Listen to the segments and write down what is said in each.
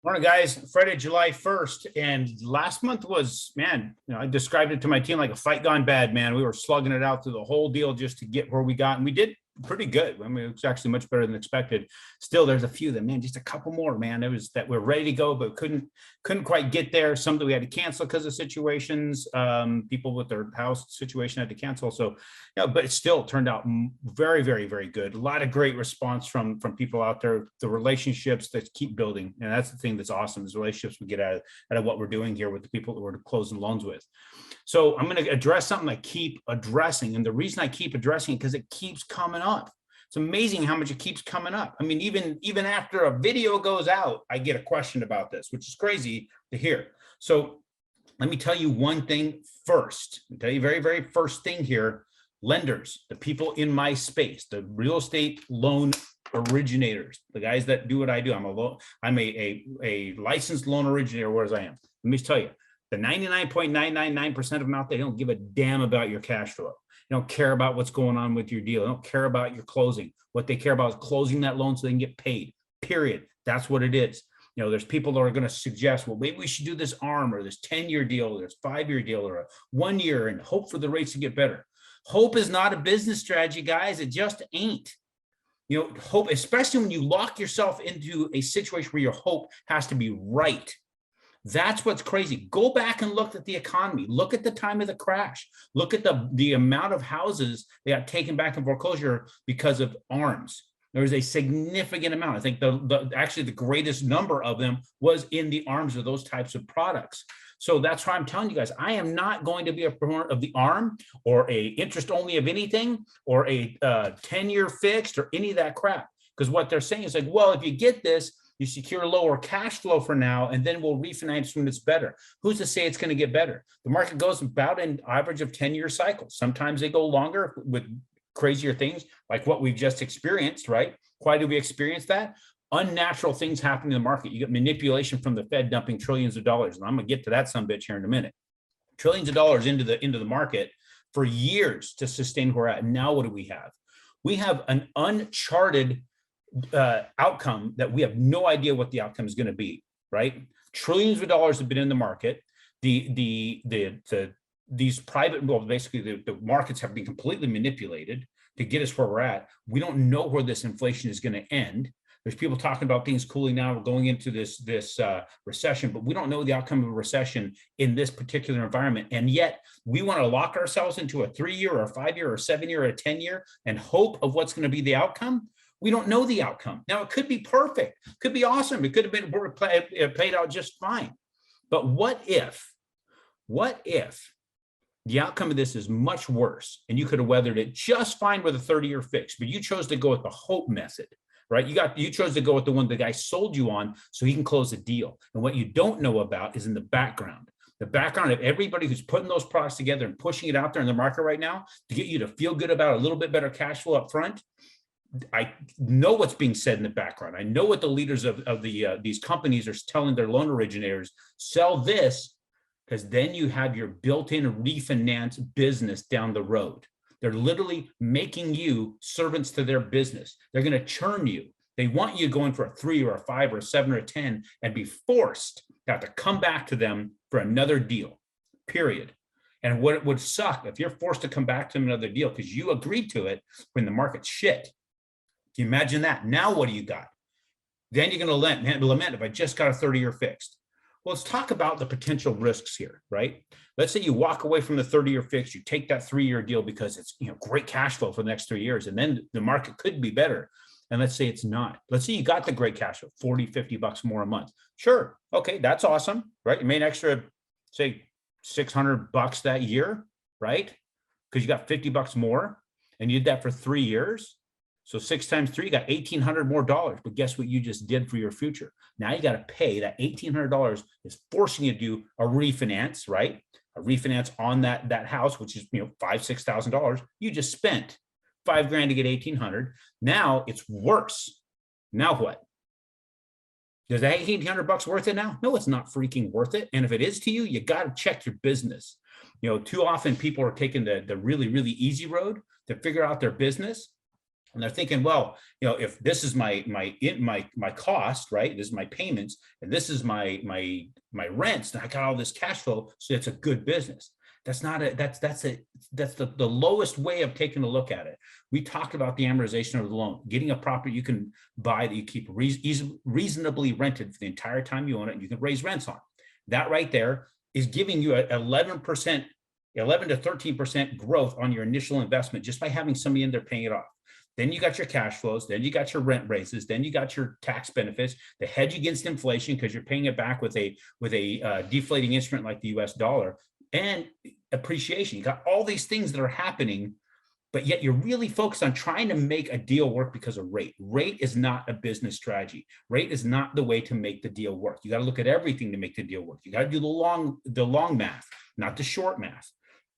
Morning, guys. Friday, July 1st. And last month was, man, I described it to my team like a fight gone bad, man. We were slugging it out through the whole deal just to get where we got. And we did pretty good. I mean, it was actually much better than expected. Still, there's a few that, man, just a couple more, man. It was that we're ready to go, but couldn't quite get there. Some that we had to cancel because of situations. People with their house situation had to cancel. So, but it still turned out very, very, very good. A lot of great response from people out there. The relationships that keep building, and that's the thing that's awesome. Is relationships we get out of what we're doing here with the people that we're closing loans with. So I'm going to address something I keep addressing, and the reason I keep addressing it because it keeps coming up. It's amazing how much it keeps coming up. I mean, even after a video goes out, I get a question about this, which is crazy to hear. So let me tell you one thing first. I'll tell you very, very first thing here. Lenders, the people in my space, the real estate loan originators, the guys that do what I do. I'm a licensed loan originator, whereas I am. Let me tell you, the 99.999% of them out there, they don't give a damn about your cash flow. They don't care about what's going on with your deal. They don't care about your closing. What they care about is closing that loan so they can get paid, period. That's what it is. There's people that are going to suggest, well, maybe we should do this ARM or this 10-year deal, or this 5-year deal, or a 1 year, and hope for the rates to get better. Hope is not a business strategy, guys. It just ain't. Hope, especially when you lock yourself into a situation where your hope has to be right. That's what's crazy. Go back and look at the economy. Look at the time of the crash. Look at the amount of houses that got taken back in foreclosure because of ARMs. There was a significant amount. I think actually the greatest number of them was in the ARMs of those types of products. So that's why I'm telling you guys, I am not going to be a proponent of the ARM or a interest only of anything or a 10-year fixed or any of that crap. Because what they're saying is like, well, if you get this, you secure lower cash flow for now, and then we'll refinance when it's better. Who's to say it's going to get better? The market goes about an average of 10-year cycles. Sometimes they go longer with crazier things like what we've just experienced, right? Why do we experience that? Unnatural things happen in the market. You get manipulation from the Fed dumping trillions of dollars. And I'm going to get to that sumbitch here in a minute. Trillions of dollars into the market for years to sustain where we're at. And now what do we have? We have an uncharted outcome that we have no idea what the outcome is going to be, right? Trillions of dollars have been in the market. These private, well, basically the markets have been completely manipulated to get us where we're at. We don't know where this inflation is going to end. There's people talking about things cooling now, we're going into this recession, but we don't know the outcome of a recession in this particular environment. And yet we want to lock ourselves into a 3-year or a 5-year or a 7-year or a 10-year and hope of what's going to be the outcome. We don't know the outcome. Now, it could be perfect, could be awesome. It could have been played out just fine. But what if the outcome of this is much worse and you could have weathered it just fine with a 30-year fix, but you chose to go with the hope method, right? You chose to go with the one the guy sold you on so he can close the deal. And what you don't know about is in the background of everybody who's putting those products together and pushing it out there in the market right now to get you to feel good about a little bit better cash flow up front. I know what's being said in the background. I know what the leaders of these companies are telling their loan originators: sell this, because then you have your built-in refinance business down the road. They're literally making you servants to their business. They're going to churn you. They want you going for a 3 or a 5 or a 7 or a 10 and be forced to have to come back to them for another deal, period. And what it would suck if you're forced to come back to another deal because you agreed to it when the market's shit. Can you imagine that? Now what do you got? Then you're going to lament if I just got a 30-year fixed. Well, let's talk about the potential risks here, right? Let's say you walk away from the 30-year fix, you take that 3-year deal because it's great cash flow for the next 3 years, and then the market could be better. And let's say it's not. Let's say you got the great cash flow, $40-50 more a month. Sure, okay, that's awesome, right? You made an extra, say, $600 that year, right? Because you got $50 more, and you did that for 3 years. So 6 times 3, you got $1,800 more dollars. But guess what you just did for your future? Now you got to pay that $1,800 is forcing you to do a refinance, right? A refinance on that house, which is $5,000-6,000. You just spent $5,000 to get $1,800. Now it's worse. Now what? Is that $1,800 worth it now? No, it's not freaking worth it. And if it is to you, you got to check your business. Too often people are taking the really, really easy road to figure out their business. And they're thinking, well, if this is my cost, right? This is my payments, and this is my rents, and I got all this cash flow, so it's a good business. That's not a that's the lowest way of taking a look at it. We talked about the amortization of the loan, getting a property you can buy that you keep reasonably rented for the entire time you own it, and you can raise rents on. That right there is giving you 11%, 11 to 13% growth on your initial investment just by having somebody in there paying it off. Then you got your cash flows, then you got your rent raises, then you got your tax benefits, the hedge against inflation because you're paying it back with a deflating instrument like the US dollar, and appreciation. You got all these things that are happening, but yet you're really focused on trying to make a deal work because of rate. Rate is not a business strategy. Rate is not the way to make the deal work. You got to look at everything to make the deal work. You got to do the long math, not the short math.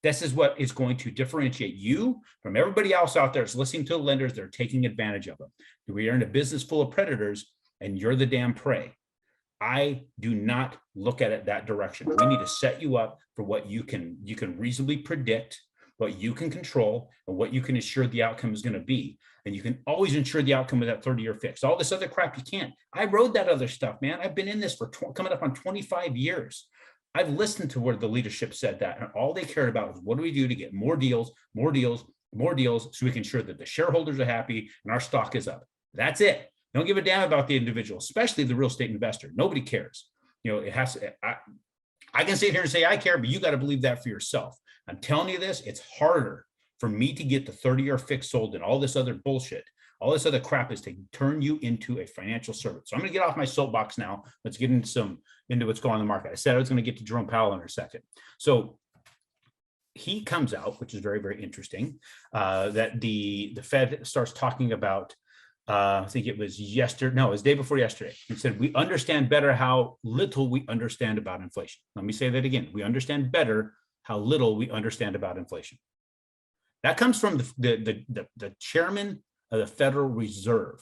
This is what is going to differentiate you from everybody else out there that's listening to the lenders that are taking advantage of them. We are in a business full of predators, and you're the damn prey. I do not look at it that direction. We need to set you up for what you can reasonably predict, what you can control, and what you can ensure the outcome is going to be. And you can always ensure the outcome with that 30-year fix. All this other crap you can't. I rode that other stuff, man. I've been in this for coming up on 25 years. I've listened to where the leadership said that, and all they cared about was what do we do to get more deals, so we can ensure that the shareholders are happy and our stock is up. That's it. Don't give a damn about the individual, especially the real estate investor. Nobody cares. It has to, I can sit here and say I care, but you got to believe that for yourself. I'm telling you this, it's harder for me to get the 30-year fix sold than all this other bullshit. All this other crap is to turn you into a financial servant. So I'm going to get off my soapbox now. Let's get into what's going on in the market. I said I was going to get to Jerome Powell in a second. So he comes out, which is very, very interesting, that the Fed starts talking about, I think it was yesterday. No, it was the day before yesterday. He said, we understand better how little we understand about inflation. Let me say that again. We understand better how little we understand about inflation. That comes from the chairman of the Federal Reserve.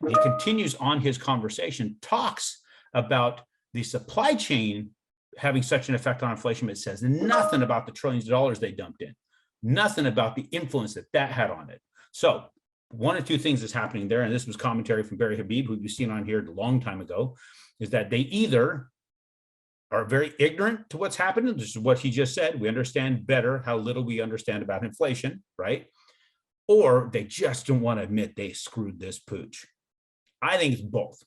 He continues on his conversation, talks about the supply chain having such an effect on inflation, but it says nothing about the trillions of dollars they dumped in, nothing about the influence that had on it. So one or two things is happening there, and this was commentary from Barry Habib, who we've seen on here a long time ago, is that they either are very ignorant to what's happening, this is what he just said, we understand better how little we understand about inflation, right? Or they just don't want to admit they screwed this pooch. I think it's both,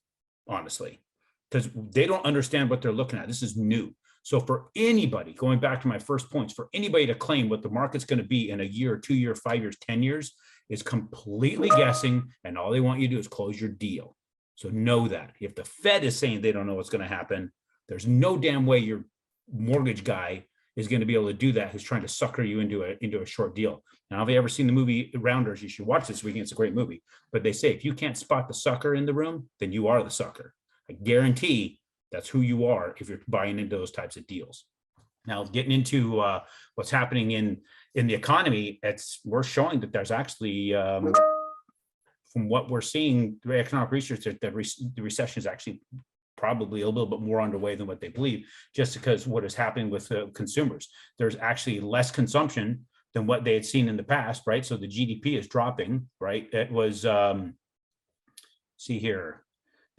honestly, because they don't understand what they're looking at. This is new. So for anybody, going back to my first points, for anybody to claim what the market's going to be in a year, 2 years, 5 years, 10 years is completely guessing, and all they want you to do is close your deal. So know that. If the Fed is saying they don't know what's going to happen, there's no damn way your mortgage guy is going to be able to do that, who's trying to sucker you into a short deal. Now, have you ever seen the movie Rounders? You should watch this weekend. It's a great movie. But they say if you can't spot the sucker in the room, then you are the sucker. I guarantee that's who you are if you're buying into those types of deals. Now, getting into what's happening in the economy, we're showing that there's actually, from what we're seeing, the economic research, that the recession is actually probably a little bit more underway than what they believe, just because what is happening with consumers. There's actually less consumption than what they had seen in the past, right? So the GDP is dropping, right? It was, see here,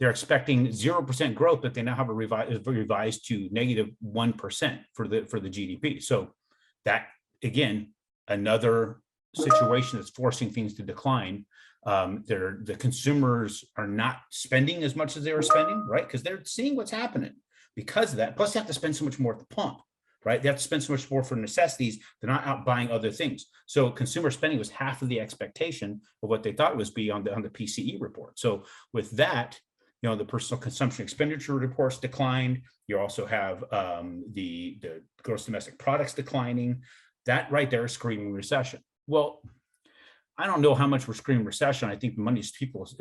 they're expecting 0% growth, but they now have a revised to -1% for the GDP. So that, again, another situation that's forcing things to decline. The consumers are not spending as much as they were spending, right? Because they're seeing what's happening because of that. Plus, they have to spend so much more at the pump, right? They have to spend so much more for necessities. They're not out buying other things. So consumer spending was half of the expectation of what they thought it was be on the PCE report. So with that, the personal consumption expenditure reports declined. You also have the gross domestic products declining. That right there is screaming recession. Well, I don't know how much we're screaming recession. I think the money is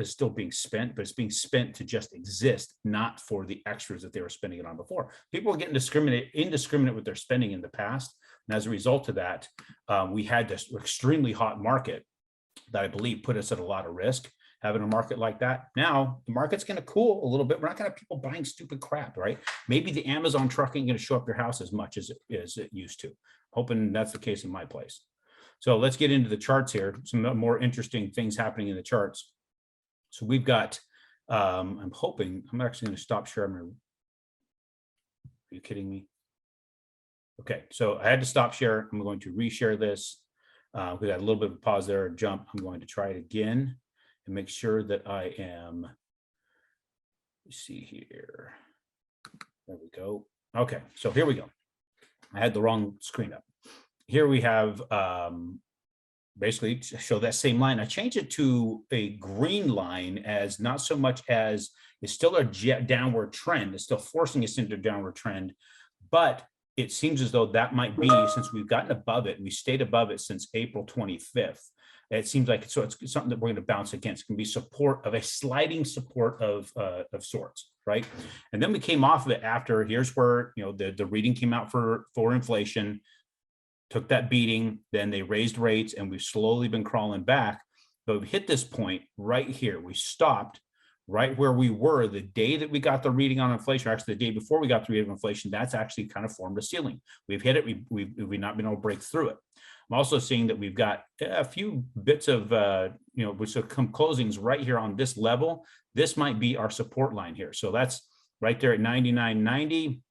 still being spent, but it's being spent to just exist, not for the extras that they were spending it on before. People are getting indiscriminate with their spending in the past. And as a result of that, we had this extremely hot market that I believe put us at a lot of risk, having a market like that. Now, the market's going to cool a little bit. We're not going to have people buying stupid crap, right? Maybe the Amazon truck ain't going to show up your house as much as it used to. Hoping that's the case in my place. So let's get into the charts here. Some more interesting things happening in the charts. So we've got, I'm hoping, I'm actually going to stop sharing. Are you kidding me? Okay, so I had to stop share. I'm going to reshare this. We got a little bit of a pause there, a jump. I'm going to try it again and make sure that I am, let's see here. There we go. Okay, so here we go. I had the wrong screen up. Here we have basically to show that same line. I changed it to a green line as not so much as it's still a downward trend. It's still forcing us into a downward trend, but it seems as though that might be, since we've gotten above it, and we stayed above it since April 25th. It seems like it's something that we're going to bounce against. It can be support of a sliding support of sorts, right? And then we came off of it after. Here's where the reading came out for inflation, took that beating. Then they raised rates, and we've slowly been crawling back. But we hit this point right here. We stopped right where we were the day that we got the reading on inflation, or actually the day before we got the reading of inflation. That's actually kind of formed a ceiling. We've hit it. We've not been able to break through it. I'm also seeing that we've got a few bits of, which have come closings right here on this level. This might be our support line here. So that's right there at 99.90.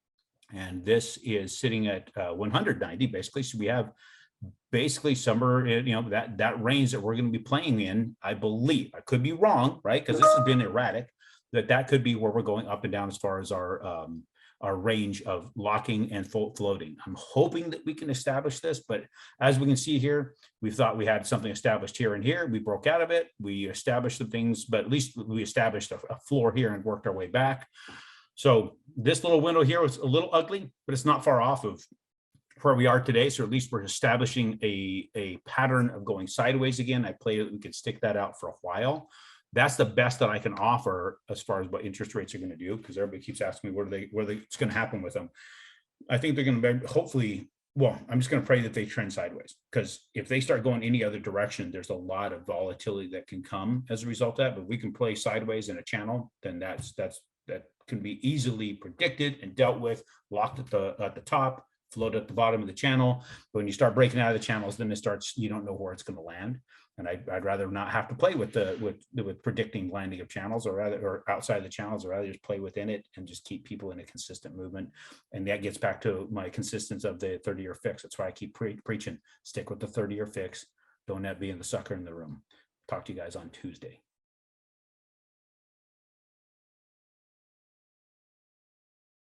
And this is sitting at 190, basically. So we have basically somewhere, that range that we're going to be playing in, I believe. I could be wrong, right? Because this has been erratic. That could be where we're going up and down as far as our range of locking and floating. I'm hoping that we can establish this, but as we can see here, we thought we had something established here and here. We broke out of it. We established some things, but at least we established a floor here and worked our way back. So this little window here was a little ugly, but it's not far off of where we are today. So at least we're establishing a pattern of going sideways again. I played it. We could stick that out for a while. That's the best that I can offer as far as what interest rates are going to do, because everybody keeps asking me what's going to happen with them. I think they're going to be, hopefully, well, I'm just going to pray that they trend sideways, because if they start going any other direction, there's a lot of volatility that can come as a result of that. But we can play sideways in a channel, then that can be easily predicted and dealt with, locked at the top, float at the bottom of the channel. But when you start breaking out of the channels, then it starts, you don't know where it's going to land. And I'd rather not have to play with predicting landing of channels, or outside of the channels, or rather just play within it and just keep people in a consistent movement. And that gets back to my consistency of the 30-year fix. That's why I keep preaching, stick with the 30-year fix. Don't have being the sucker in the room. Talk to you guys on Tuesday.